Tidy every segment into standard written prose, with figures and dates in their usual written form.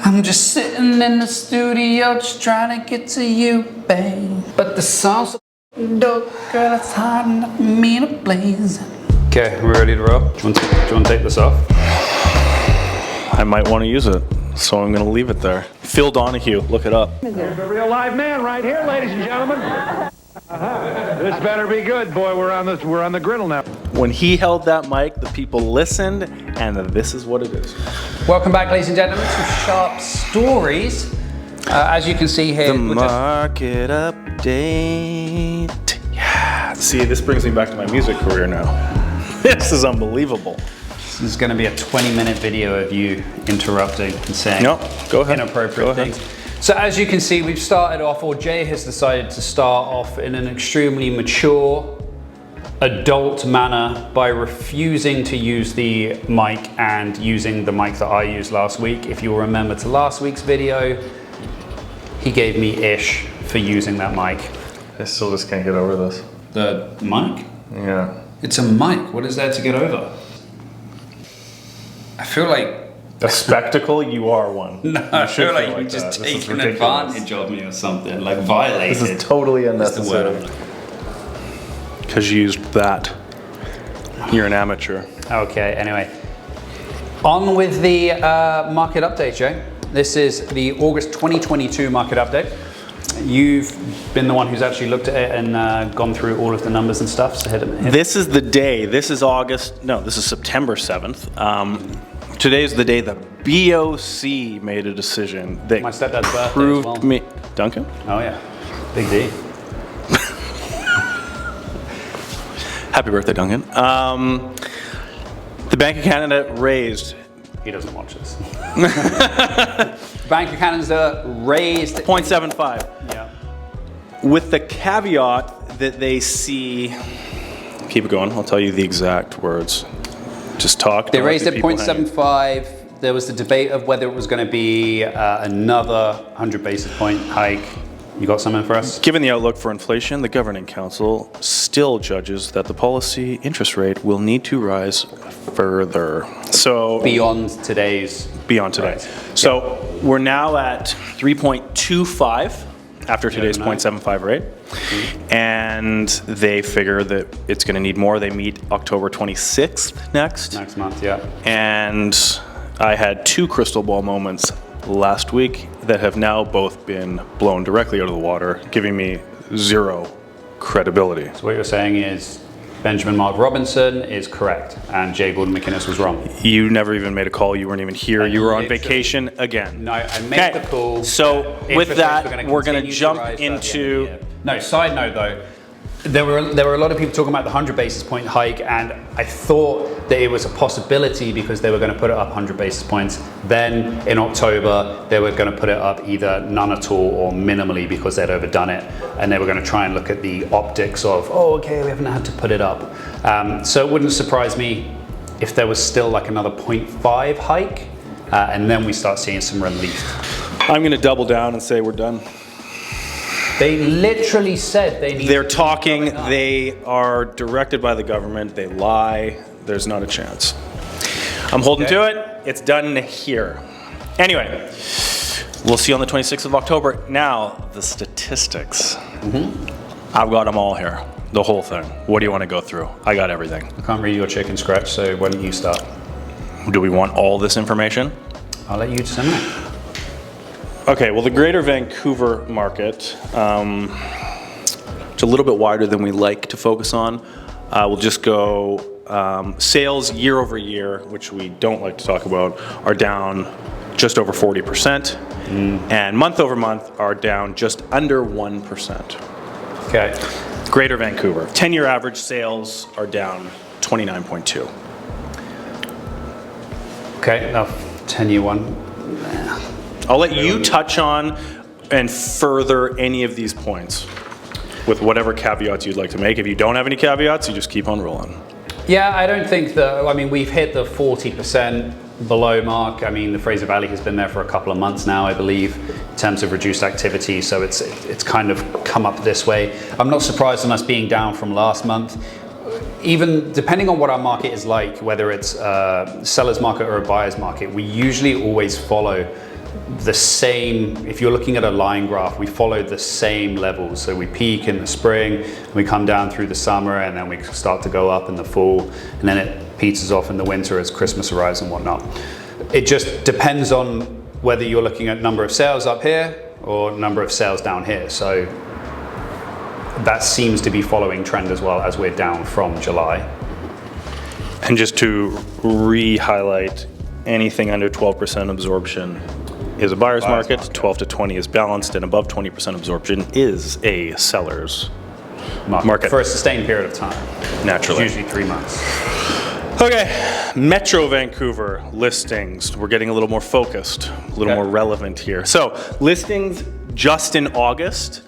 I'm just sitting in the studio just trying to get to you, babe. But the song's so dope, girl, it's hard enough for me to blaze. Okay, we're ready to roll. Do you want to take this off? I might want to use it, so I'm going to leave it there. Phil Donahue, look it up. There's a real live man right here, ladies and gentlemen. This better be good, boy. We're on the griddle now. When he held that mic, the people listened, and this is what it is. Welcome back, ladies and gentlemen, to Sharp Stories. As you can see here, the market update. Yeah. See, this brings me back to my music career now. This is unbelievable. This is going to be a 20-minute video of you interrupting and saying go ahead. Inappropriate things. So as you can see, we've started off, or Jay has decided to start off in an extremely mature, adult manner by refusing to use the mic and using the mic that I used last week. If you'll remember to last week's video, he gave me ish for using that mic. I still just can't get over this. The mic? Yeah. It's a mic. What is there to get over? I feel like... A spectacle? You are one. No, I feel like you're just taking advantage of me or something, like violated. This is totally unnecessary. Because you used that. You're an amateur. Okay, anyway. On with the market update, Joe. This is the August 2022 market update. You've been the one who's actually looked at it and gone through all of the numbers and stuff, so hit it. This is the day, this is September 7th. Today's the day the BOC made a decision that my stepdad's birthday proved as well. me... Duncan? Oh yeah, Big D. Happy birthday, Duncan. The Bank of Canada raised... He doesn't watch this. Bank of Canada raised... 0.75. Yeah. With the caveat that they see... Keep it going, I'll tell you the exact words. Just talk. They raised it 0.75. There was the debate of whether it was going to be another 100 basis point hike. You got something for us? Given the outlook for inflation, the Governing Council still judges that the policy interest rate will need to rise further. So beyond today. Right. So we're now at 3.25 after today's 0.75 rate. And they figure that it's going to need more. They meet October 26th Next month, yeah. And I had two crystal ball moments last week that have now both been blown directly out of the water, giving me zero credibility. So what you're saying is Benjamin Mark Robinson is correct and J. Gordon McInnes was wrong. You never even made a call. You weren't even here. You were on vacation again. No, I made the call. So with that, we're going to jump into... No, side note though, there were a lot of people talking about the 100 basis point hike, and I thought that it was a possibility because they were going to put it up 100 basis points. Then in October, they were going to put it up either none at all or minimally because they'd overdone it, and they were going to try and look at the optics of, oh, okay, we haven't had to put it up. So it wouldn't surprise me if there was still like another 0.5 hike, and then we start seeing some relief. I'm going to double down and say we're done. They literally said they need. They're talking, they are directed by the government, they lie, there's not a chance. I'm holding to it, it's done here. Anyway, we'll see you on the 26th of October. Now, the statistics. I've got them all here, the whole thing. What do you want to go through? I got everything. I can't read your chicken scratch, so why don't you start? Do we want all this information? I'll let you send it. Okay, well, the greater Vancouver market, it's a little bit wider than we like to focus on. We'll just go sales year over year, which we don't like to talk about, are down just over 40%, and month over month are down just under 1%. Okay. Greater Vancouver, 10-year average sales are down 29.2. Okay, now 10-year one. I'll let you touch on and further any of these points with whatever caveats you'd like to make. If you don't have any caveats, you just keep on rolling. Yeah, I don't think that, I mean, we've hit the 40% below mark. I mean, the Fraser Valley has been there for a couple of months now, I believe, in terms of reduced activity. So it's kind of come up this way. I'm not surprised on us being down from last month. Even depending on what our market is like, whether it's a seller's market or a buyer's market, we usually always follow the same, if you're looking at a line graph, we follow the same levels. So we peak in the spring, we come down through the summer, and then we start to go up in the fall, and then it peters off in the winter as Christmas arrives and whatnot. It just depends on whether you're looking at number of sales up here or number of sales down here. So that seems to be following trend as well, as we're down from July. And just to re-highlight, anything under 12% absorption is a buyer's market, 12 to 20 is balanced, and above 20% absorption is a seller's market. For a sustained period of time. Naturally. Usually 3 months. Okay, Metro Vancouver listings. We're getting a little more focused, a little more relevant here. So listings just in August,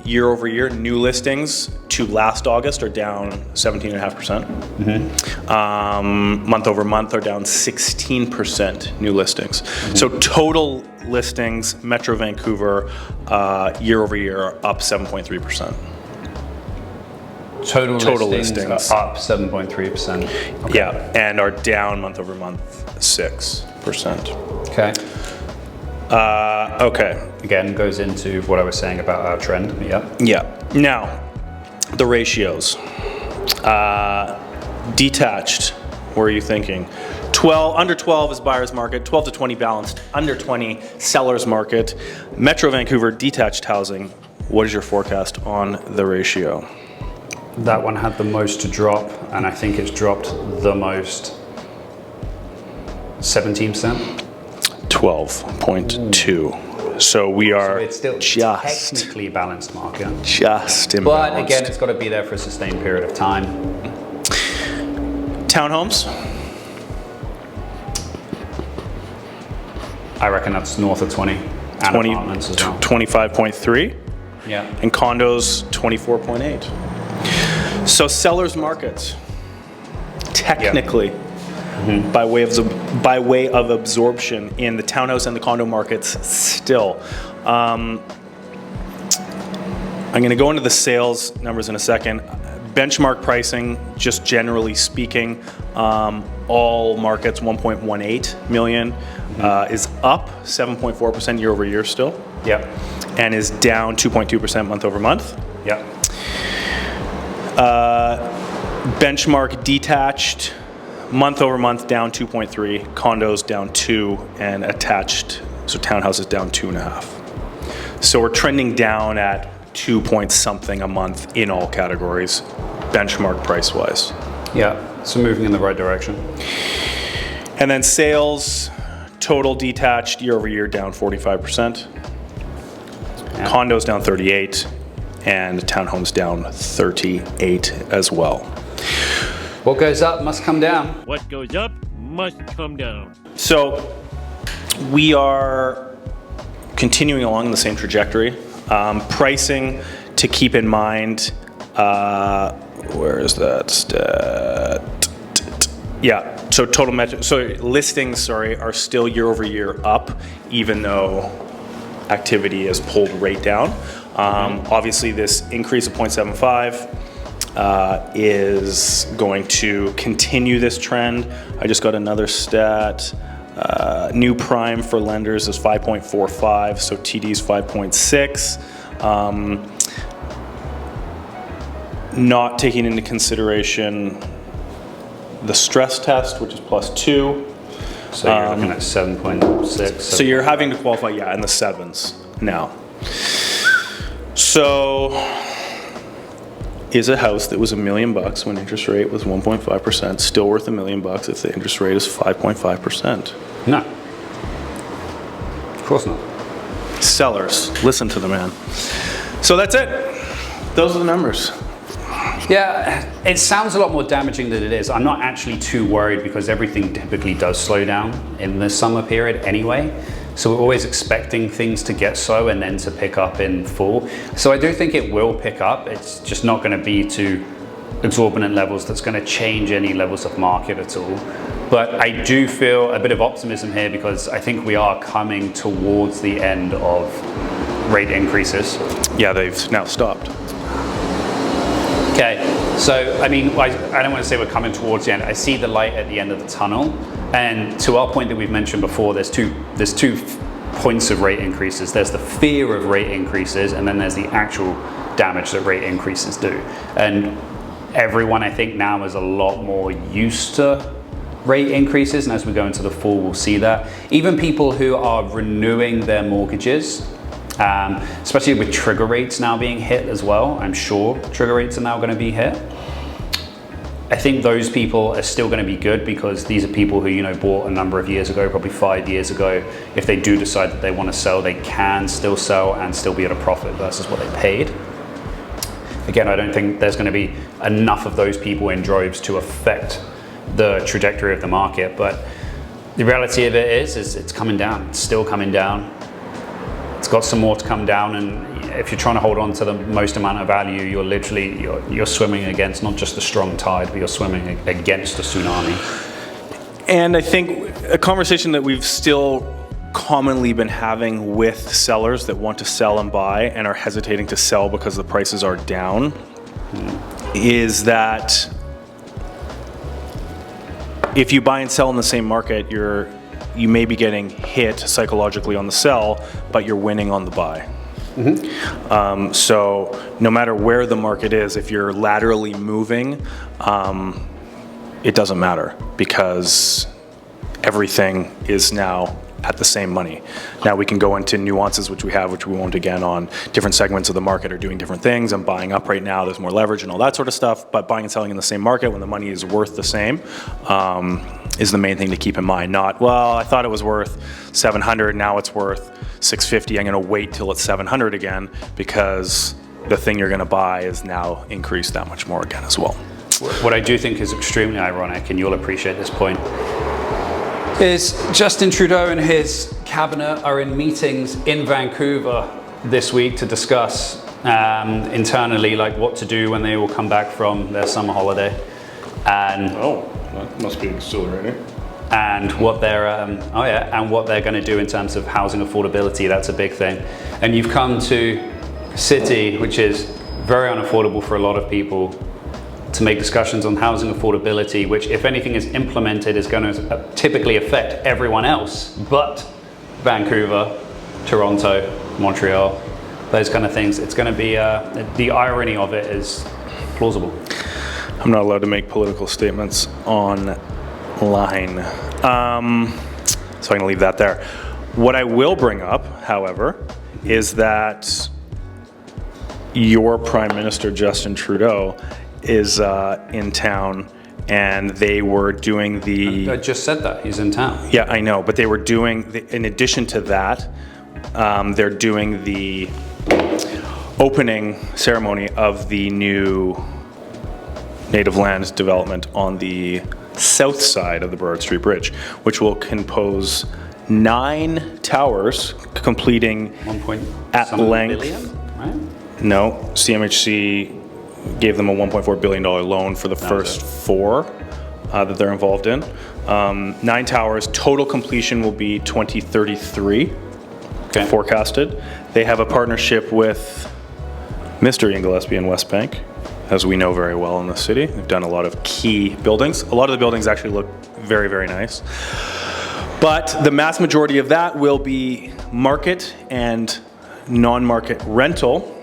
year over year, new listings to last August are down 17.5%. Month over month are down 16% new listings. So total listings, Metro Vancouver, year over year are up 7.3%. Total listings are up 7.3%. Okay. Yeah, and are down month over month 6%. Okay. Okay. Again, goes into what I was saying about our trend. Yeah. Yeah. Now, the ratios. Detached, what are you thinking? Under 12 is buyer's market, 12 to 20 balanced, under 20 seller's market. Metro Vancouver detached housing, what is your forecast on the ratio? That one had the most to drop, and I think it's dropped the most, 17%. 12.2. So we are it's still just technically balanced market. Just imbalanced. But again, it's got to be there for a sustained period of time. Townhomes? I reckon that's north of 20. And apartments as well. 25.3. Yeah. And condos, 24.8. So sellers markets, technically, by way of absorption in the townhouse and the condo markets still. I'm going to go into the sales numbers in a second. Benchmark pricing, just generally speaking, all markets 1.18 million is up 7.4% year over year still. Yep. And is down 2.2% month over month. Yep. Benchmark detached, month over month down 2.3, condos down 2, and attached, so townhouses down 2.5. So we're trending down at 2 point something a month in all categories, benchmark price wise. Yeah, so moving in the right direction. And then sales, total detached year over year down 45%, condos down 38, and townhomes down 38 as well. What goes up must come down. What goes up must come down. So we are continuing along the same trajectory. Pricing to keep in mind, where is that stat? Yeah, so listings, are still year over year up, even though activity has pulled rate down. Obviously this increase of 0.75 is going to continue this trend. I just got another stat. New prime for lenders is 5.45, so TD's 5.6. Not taking into consideration the stress test, which is +2. So you're looking at 7.6. So you're having to qualify, in the 7s now. So is a house that was $1 million when interest rate was 1.5% still worth $1 million if the interest rate is 5.5%? No. Of course not. Sellers, listen to the man. So that's it. Those are the numbers. Yeah, it sounds a lot more damaging than it is. I'm not actually too worried because everything typically does slow down in the summer period anyway. So we're always expecting things to get slow and then to pick up in fall. So I do think it will pick up. It's just not going to be to exorbitant levels that's going to change any levels of market at all. But I do feel a bit of optimism here because I think we are coming towards the end of rate increases. Yeah, they've now stopped. Okay, so I mean, I don't want to say we're coming towards the end. I see the light at the end of the tunnel, And to our point that we've mentioned before, there's two points of rate increases. There's the fear of rate increases, and then there's the actual damage that rate increases do. And everyone, I think, now is a lot more used to rate increases, and as we go into the fall, we'll see that. Even people who are renewing their mortgages, especially with trigger rates now being hit as well, I'm sure trigger rates are now going to be hit. I think those people are still going to be good because these are people who, you know, bought a number of years ago, probably 5 years ago. If they do decide that they want to sell, they can still sell and still be at a profit versus what they paid. Again, I don't think there's going to be enough of those people in droves to affect the trajectory of the market, but the reality of it is it's coming down. It's still coming down. It's got some more to come down, and if you're trying to hold on to the most amount of value, you're literally you're swimming against not just a strong tide, but you're swimming against a tsunami. And I think a conversation that we've still commonly been having with sellers that want to sell and buy and are hesitating to sell because the prices are down is that if you buy and sell in the same market, you may be getting hit psychologically on the sell, but you're winning on the buy. So no matter where the market is, if you're laterally moving, it doesn't matter because everything is now at the same money. Now we can go into nuances which we won't again on different segments of the market are doing different things. I'm buying up right now, there's more leverage and all that sort of stuff, but buying and selling in the same market when the money is worth the same is the main thing to keep in mind. Not, well, I thought it was worth 700, now it's worth 650, I'm gonna wait till it's 700 again because the thing you're gonna buy is now increased that much more again as well. What I do think is extremely ironic, and you'll appreciate this point, is Justin Trudeau and his cabinet are in meetings in Vancouver this week to discuss internally like what to do when they all come back from their summer holiday, and that must be exhilarating. And what they're and what they're going to do in terms of housing affordability. That's a big thing. And you've come to City, which is very unaffordable for a lot of people, to make discussions on housing affordability, which if anything is implemented is going to typically affect everyone else but Vancouver, Toronto, Montreal, those kind of things. It's going to be, the irony of it is plausible. I'm not allowed to make political statements online, so I'm going to leave that there. What I will bring up, however, is that your Prime Minister, Justin Trudeau, is in town, and they were doing the... I just said that, he's in town. Yeah, I know, but they were doing, in addition to that, they're doing the opening ceremony of the new native land development on the south side of the Burrard Street Bridge, which will compose 9 towers, completing at length... billion, right? No, CMHC gave them a $1.4 billion loan for the first 4 that they're involved in. 9 towers, total completion will be 2033, forecasted. They have a partnership with Mr. Ian Gillespie and West Bank, as we know very well in the city. They've done a lot of key buildings. A lot of the buildings actually look very, very nice. But the mass majority of that will be market and non-market rental.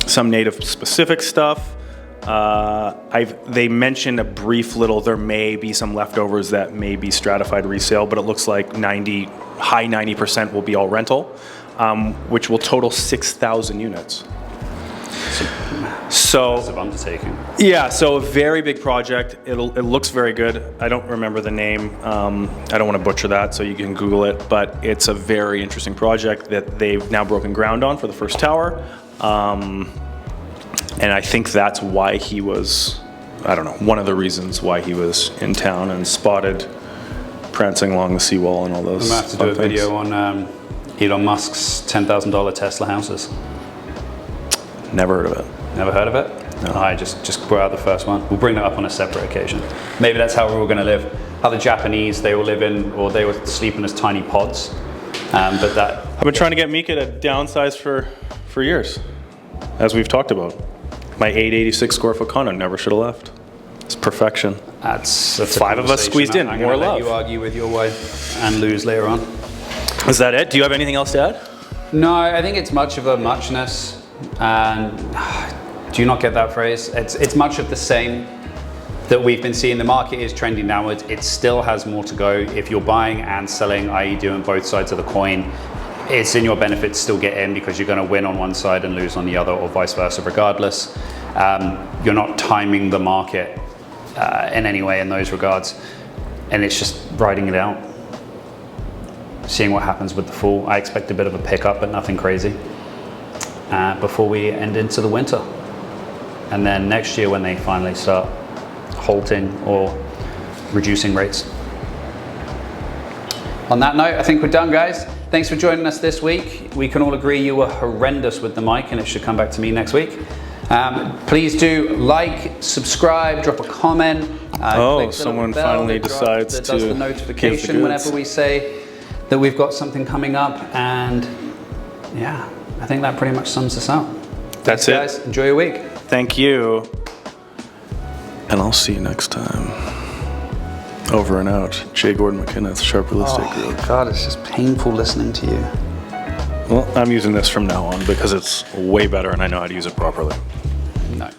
Some native specific stuff. They mentioned a brief little, there may be some leftovers that may be stratified resale, but it looks like high 90% will be all rental, which will total 6,000 units. So Massive undertaking. Yeah, so a very big project. It looks very good. I don't remember the name. I don't want to butcher that, so you can Google it. But it's a very interesting project that they've now broken ground on for the first tower. And I think that's why he was, I don't know, one of the reasons why he was in town and spotted prancing along the seawall and all those. I'm going to have to do a video on Elon Musk's $10,000 Tesla houses. Never heard of it. Never heard of it? No. I just brought out the first one. We'll bring that up on a separate occasion. Maybe that's how we're all going to live. How the Japanese, they all live in, or they were sleeping as tiny pods. But that... I've been trying to get Mika to downsize for years, as we've talked about. My 886 square foot condo never should have left. It's perfection. That's a 5 of us conversation squeezed in, I'm more gonna let love. you argue with your wife and lose later on. Is that it? Do you have anything else to add? No, I think it's much of a muchness. And do you not get that phrase? It's much of the same that we've been seeing. The market is trending downwards. It still has more to go. If you're buying and selling, i.e. doing both sides of the coin, it's in your benefit to still get in because you're going to win on one side and lose on the other, or vice versa regardless. You're not timing the market in any way in those regards, and it's just riding it out, seeing what happens with the fall. I expect a bit of a pickup, but nothing crazy, before we end into the winter. And then next year when they finally start halting or reducing rates. On that note, I think we're done, guys. Thanks for joining us this week. We can all agree you were horrendous with the mic, and it should come back to me next week. Please do like, subscribe, drop a comment. Click the someone little bell finally that decides that does to the give the notification goods. whenever we say that we've got something coming up. And yeah, I think that pretty much sums us up. That's Thanks, it. guys. Enjoy your week. Thank you. And I'll see you next time. Over and out. J. Gordon McInnes, Sharp Real Estate Group. God, it's just painful listening to you. Well, I'm using this from now on because it's way better and I know how to use it properly. No.